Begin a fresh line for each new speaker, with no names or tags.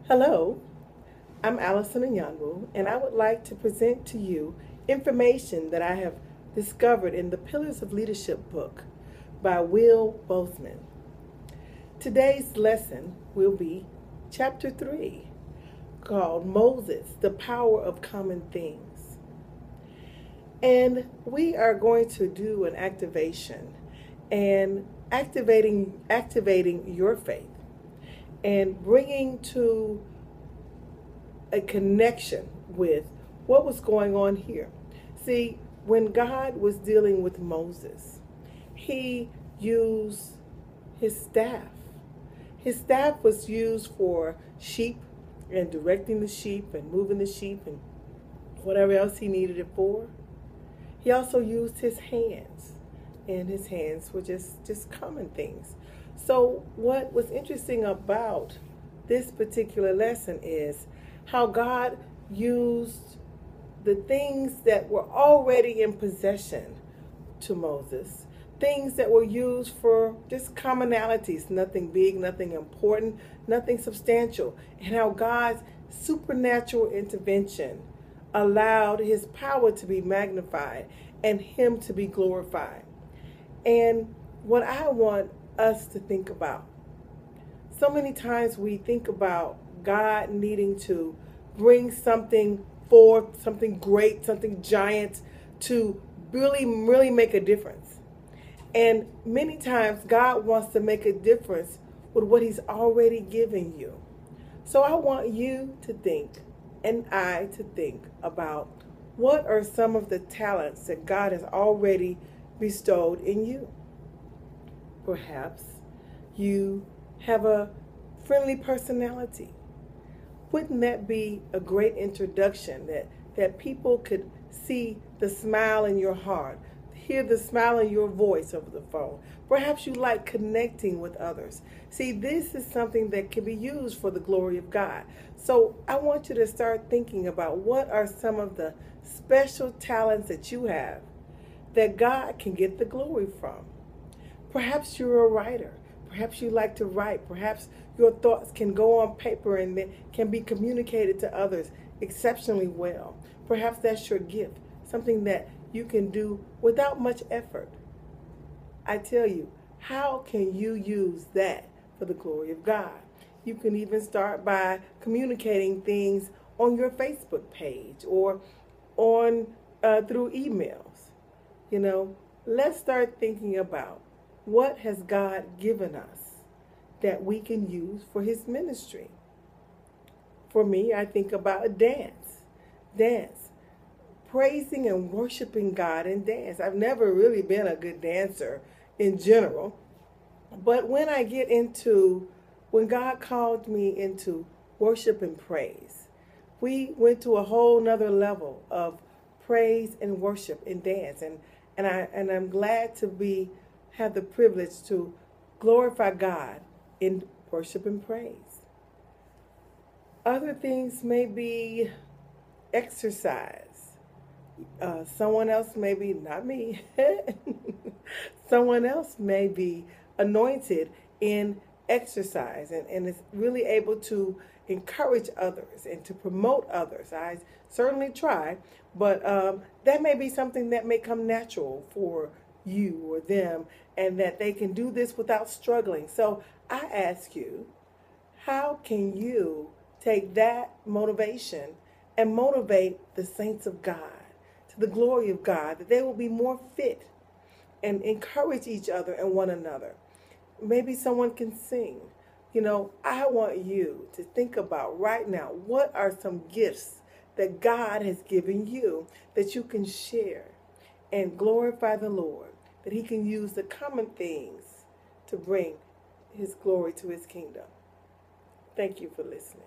Hello, I'm Allison Anyanwu, and I would like to present to you information that I have discovered in the Pillars of Leadership book by Will Bozeman. Today's lesson will be Chapter 3, called Moses, the Power of Common Things. And we are going to do an activation and activating your faith and bringing to a connection with what was going on here. See, when God was dealing with Moses, he used his staff. His staff was used for sheep and directing the sheep and moving the sheep and whatever else he needed it for. He also used his hands, and his hands were just common things. So what was interesting about this particular lesson is how God used the things that were already in possession to Moses, things that were used for just commonalities, nothing big, nothing important, nothing substantial, and how God's supernatural intervention allowed his power to be magnified and him to be glorified. And what I want us to think about, so many times we think about God needing to bring something forth, something great, something giant to really make a difference. And many times God wants to make a difference with what he's already given you. So I want you to think, and I to think about, what are some of the talents that God has already bestowed in you? Perhaps you have a friendly personality. Wouldn't that be a great introduction, that people could see the smile in your heart, hear the smile in your voice over the phone? Perhaps you like connecting with others. See, this is something that can be used for the glory of God. So I want you to start thinking about, what are some of the special talents that you have that God can get the glory from? Perhaps you're a writer. Perhaps you like to write. Perhaps your thoughts can go on paper and then can be communicated to others exceptionally well. Perhaps that's your gift, something that you can do without much effort. I tell you, how can you use that for the glory of God? You can even start by communicating things on your Facebook page or on through emails. Let's start thinking about, what has God given us that we can use for his ministry? For me, I think about dance, praising and worshiping God in dance. I've never really been a good dancer in general, but when God called me into worship and praise, we went to a whole nother level of praise and worship and dance, and I'm glad to have the privilege to glorify God in worship and praise. Other things may be exercise. Someone else may be, not me, someone else may be anointed in exercise and is really able to encourage others and to promote others. I certainly try, but that may be something that may come natural for you or them, and that they can do this without struggling. So I ask you, how can you take that motivation and motivate the saints of God to the glory of God, that they will be more fit and encourage each other and one another? Maybe someone can sing. I want you to think about right now, what are some gifts that God has given you that you can share and glorify the Lord, that he can use the common things to bring his glory to his kingdom. Thank you for listening.